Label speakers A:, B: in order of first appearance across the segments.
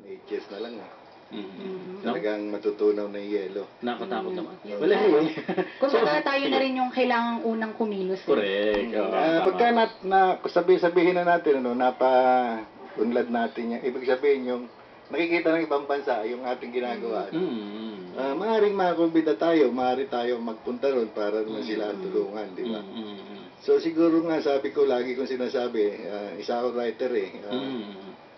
A: 8 years na lang.
B: No?
A: Talagang matutunaw na yung yelo.
B: Nakatakot naman.
C: Yun
B: Wala
C: nga.
B: eh.
C: Kung baga tayo na
B: sige.
C: rin yung kailangang unang kumilos.
B: Correct.
A: Pagka sabihin na natin, unlad natin yan, ibig sabihin yung nakikita ng ibang bansa yung ating ginagawa. Maaaring makakumbida tayo, maaari tayo magpunta ron para naman sila tulungan, di ba? So siguro nga, sabi ko, lagi kong sinasabi, isa ako writer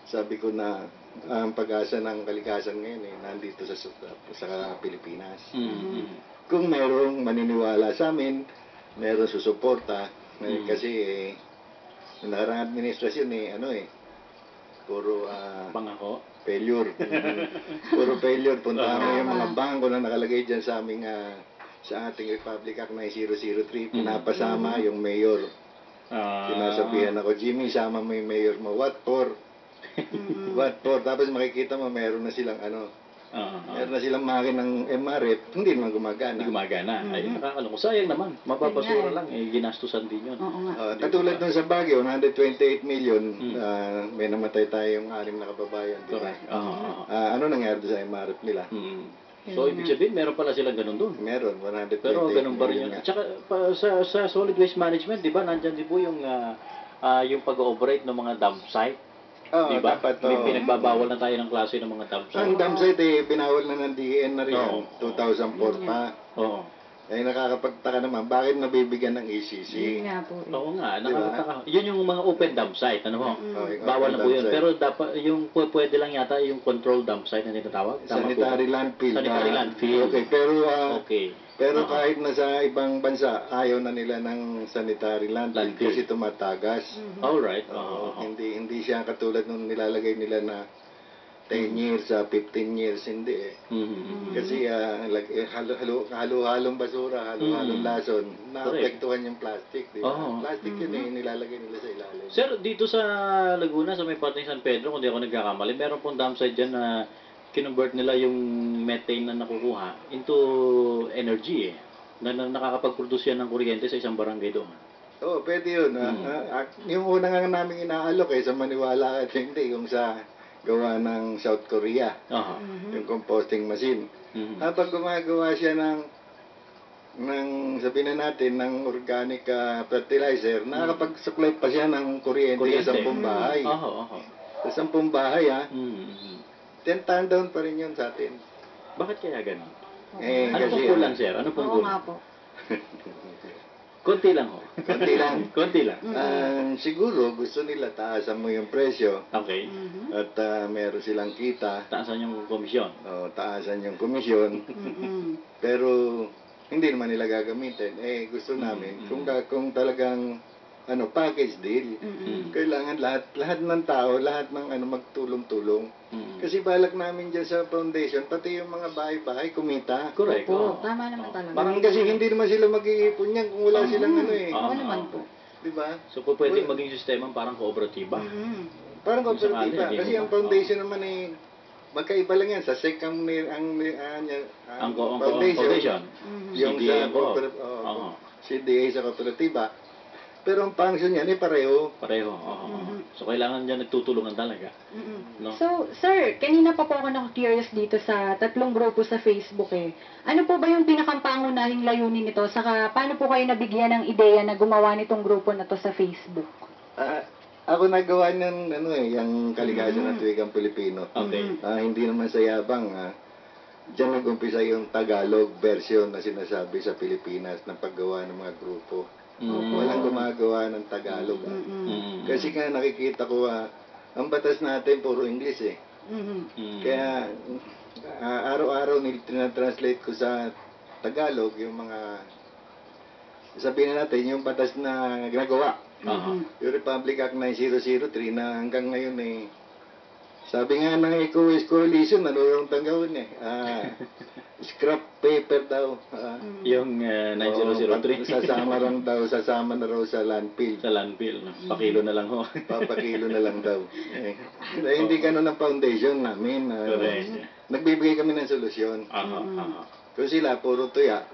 A: sabi ko na ang pag-asa ng kalikasan ngayon nandito sa Pilipinas. Kung mayroong maniniwala sa amin, mayroong susuporta, kasi yung nakarang administrasyon puro
B: Pangako.
A: failure. Puro failure. Punta mo yung mga bangko na nakalagay dyan sa aming sa ating Republic Act 9003, pinapasama yung mayor. Sinasabihan ako, Jimmy, sama mo yung mayor mo. What for? What for? Tapos makikita mo, meron na silang meron na silang makinang MRF, hindi naman gumagana.
B: Hindi gumagana. Ay, nakakalungkot. Sayang naman. Mapapasura lang. Ginastusan din yun.
C: Oo nga.
A: Katulad dun sa Baguio, 128 million, may namatay tayong 6 na kababayan.
B: Correct.
A: Ano nangyari doon sa MRF nila?
B: So, ibig sabihin, meron pala silang ganun doon.
A: Meron, 128
B: Pero ganun ba rin yun?
A: nga.
B: Tsaka, sa solid waste management, di ba, nandyan din po yung pag-ooperate ng mga dump site. Di ba?
A: Dapat,
B: May pinagbabawal na tayo ng klase ng mga dump site.
A: ang dump site pinawal na ng DEN na rin,
B: Oo.
A: 2004 pa.
B: Oo.
A: Nakakapagtaka naman, bakit nabibigyan ng
C: Yun
A: ECC?
C: nga po.
B: Oo nga,
A: Di ba?
B: nakakataka. Yun yung mga open dump site, ano ho?
A: Yung
B: Bawal na
A: open
B: po yun.
A: dump site.
B: Pero dapat, yung pwede lang yata yung control dump site na tinatawag. Tama po.
A: Sanitary landfill.
B: Sanitary landfill.
A: Okay,
B: Okay.
A: pero kahit na sa ibang bansa, ayaw na nila ng sanitary landfill
B: Landfill.
A: kasi tumatagas.
B: Alright.
A: Hindi siya katulad nung nilalagay nila na 10 years, 15 years, hindi Kasi halo-halong basura, halo-halong lason, naapektuhan yung plastic, di ba? Plastic yun nilalagay nila sa ilalim.
B: Sir, dito sa Laguna, sa may parte ng San Pedro, kung di ako nagkakamali, meron pong dump site dyan na kinonvert nila yung methane na nakukuha into energy na nakakapag-produce yan ng kuryente sa isang barangay doon.
A: Oo, pwede yun. Yung una nga namin inaalok sa maniwala at hindi, yung sa gawa ng South Korea, yung composting machine. Habang gumagawa siya ng sabihin na natin, ng organic fertilizer, nakakapag-supply pa siya ng kuryente sa 10 bahay. Sa 10 bahay, 10 ton down pa rin yun sa atin.
B: Bakit kaya ganun?
A: Eh,
B: Ano pong kulang, sir? Ano pong
C: Oo nga
B: kulang?
C: po.
B: Konti lang ho.
A: Konti lang.
B: Konti lang.
A: Siguro gusto nila taasan mo yung presyo
B: Okay.
A: at meron silang kita.
B: Taasan yung komisyon.
A: Taasan yung komisyon. Pero hindi naman nila gagamitin. Gusto namin kung talagang package deal. Kailangan lahat ng tao, lahat ng magtulong-tulong. Kasi balak namin diyan sa foundation, pati yung mga bahay-bahay kumita.
B: Correct.
C: Opo, tama naman talaga.
A: Parang kasi hindi naman sila mag-iipon yan kung wala silang
C: Oo naman po.
A: Di ba?
B: So, pwedeng maging sistema parang kooperatiba.
A: Parang kooperatiba.
B: sakali,
A: Kasi ang foundation naman magkaiba lang yan. Sa SEC ang foundation. Yung
B: CDA po.
A: CDA sa kooperatiba. Pero ang function yan pareho.
B: Pareho. So, kailangan dyan nagtutulungan talaga. No?
C: So, sir, kanina pa po ako na-curious dito sa 3 grupo sa Facebook Ano po ba yung pinakapangunahing layunin nito? Saka, paano po kayo nabigyan ng ideya na gumawa nitong grupo na to sa Facebook?
A: Ako nagawa ng yung kalikasan ng tuwigang Pilipino.
B: Okay.
A: Hindi naman sa yabang. Diyan nag-umpisa yung Tagalog version na sinasabi sa Pilipinas ng paggawa ng mga grupo. Walang gumagawa ng Tagalog. Kasi nga nakikita ko ang batas natin puro English Kaya araw-araw tinatranslate ko sa Tagalog yung mga sabihin natin yung batas na ginagawa. Yung Republic Act 9003 na hanggang ngayon sabi nga ng Eco-Waste Coalition, nanurong tanggawin scrap paper daw.
B: Yung 9003.
A: Sasama na raw sa landfill.
B: Sa landfill. Pakilo na lang ho.
A: Papakilo na lang daw. Hindi ganun ang foundation namin. Nagbibigay kami ng solusyon. Kung sila, puro tuya,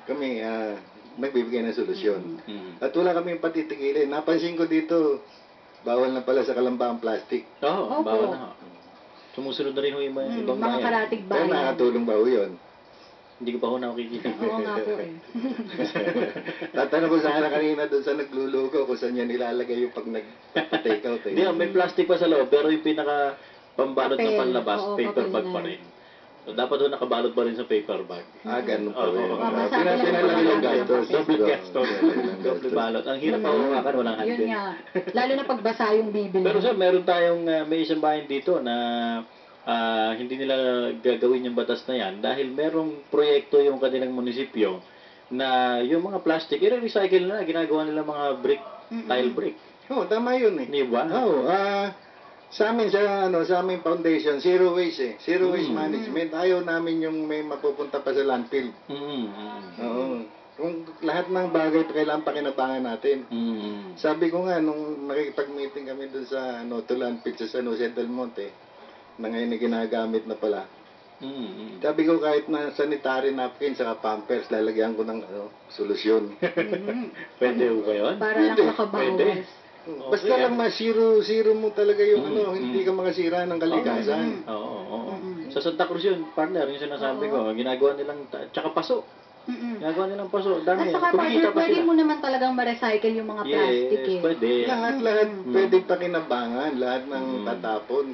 A: kami nagbibigay ng solusyon. At wala kami patitigilin. Napansin ko dito, bawal na pala sa Kalamba ang plastic.
B: Bawal na ho. Sumusunod na rin ho yung mga ibang
C: mga
B: bayan.
C: karatig
A: Pero
C: bayan.
A: nakatulong ba ho yun?
B: Hindi ko pa ho nakikita.
C: Oo nga po eh.
A: Tatanong ko sana kanina doon sa nagluluko kung saan niya nilalagay yung pag nag-take out.
B: Hindi, may plastic pa sa loob, pero yung pinaka pambalot ng
C: Papel.
B: panlabas,
C: Oo,
B: paper
C: papel
B: bag
C: na
B: pa
C: yan.
B: rin. So, dapat doon nakabalot pa rin sa paper bag.
A: Ganun pa
B: Oo,
A: rin.
B: oo.
C: Masabi lang
A: Pinalagay yung
C: po
A: gastos.
B: Double gastos.
A: Double
B: Double balot. Ang hirap pa hawakan, walang
C: Yun
B: handle.
C: nga. Lalo na pagbasa yung bibili.
B: Pero sir, meron tayong may isang bayan dito na hindi nila gagawin yung batas na yan dahil merong proyekto yung kanilang munisipyo na yung mga plastic, i-recycle na, ginagawa nila mga brick, tile brick.
A: Oo, tama yun eh.
B: Di ba?
A: Oo, sa amin sa aming foundation, zero waste eh. Zero waste management. Ayaw namin yung may mapupunta pa sa landfill. Oo. Kung lahat ng bagay kailangan pakinabangan natin. Sabi ko nga nung nakikipag-meeting kami dun sa to landfill sa San Jose del Monte na ngayon na ginagamit na pala. Sabi ko kahit na sanitary napkin saka pampers lalagyan ko ng solusyon.
B: Pwede ba yun?
C: Para lang
A: Pwede.
C: makabawas.
A: Basta lang zero mo talaga yung hindi ka makasira ng kalikasan.
B: Oo. Sa Santa Cruz yun, partner, yung sinasabi ko, ginagawa nilang, tsaka paso. Ginagawa nilang paso.
C: At
B: Dami,
C: saka
B: kumikita
C: partner,
B: pa
C: pwede
B: sila.
C: mo naman talagang ma-recycle yung mga plastic
B: Yes,
C: eh.
B: pwede.
A: Lahat pwede pakinabangan, lahat ng tatapon.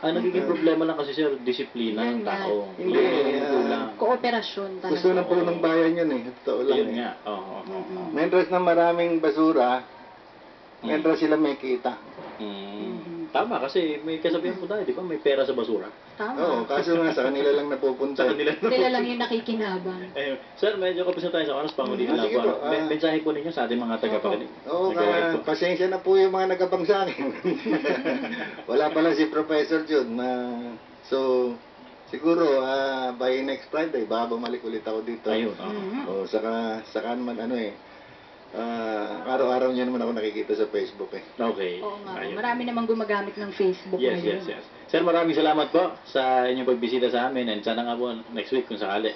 B: Ang nagiging problema lang kasi sir, disiplina ng
C: Yan nga.
B: tao.
A: Hindi,
B: Kulang.
C: Kooperasyon talaga.
A: Gusto ng punong bayan yun eh. Totoo lang
B: Yun
A: eh.
B: nga. Oo.
A: Mentras na maraming basura, mentras sila may kita.
B: Tama, kasi may kasabihan po tayo, di ba? May pera sa basura.
C: Tama.
A: Oo, kaso nga sa kanila lang napupunta.
B: Sa kanila.
C: Sila lang yung nakikinabang.
B: Eh, sir, medyo kapis na tayo sa oras, pangulitin lang
A: Sige
B: po.
A: po,
B: Mensahe po ninyo sa ating mga tagapakinig.
A: Oo,
B: Nagawa po.
A: pasensya na po yung mga nagabang sa akin. Wala pala si Professor Jun. So, siguro, by next Friday, baka bumalik ulit ako dito.
B: Ayun.
A: O, saka naman araw-araw niya naman ako nakikita sa Facebook eh.
B: Okay.
C: Oo nga.
B: Ayun.
C: Marami namang gumagamit ng Facebook
B: Yes. Sir, maraming salamat po sa inyong pagbisita sa amin and sana nga po next week kung sakali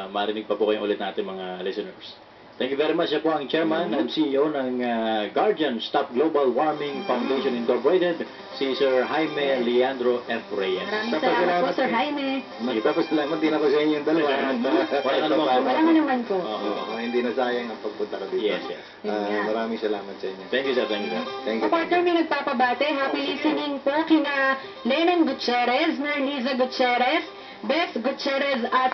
B: marinig pa po kayong ulit natin mga listeners. Thank you very much. Siya po ang Chairman and CEO ng Guardian Stop Global Warming Foundation Incorporated, si Sir Jaime Leandro F. Reyes.
C: Maraming salamat po, Sir Jaime.
A: Magpapasalamat din ako sa inyong dalawa.
B: Walang anuman.
C: Walang naman po.
A: Hindi na sayang ang pagpunta ko dito.
B: Yes.
C: Yun nga.
A: Maraming salamat sa inyo.
B: Thank you, sir. Thank you, sir.
A: Thank you.
C: Partner, may nagpapabate. Happy listening po kina Lennon Gutierrez, Nerliza Gutierrez, Beth Gutierrez at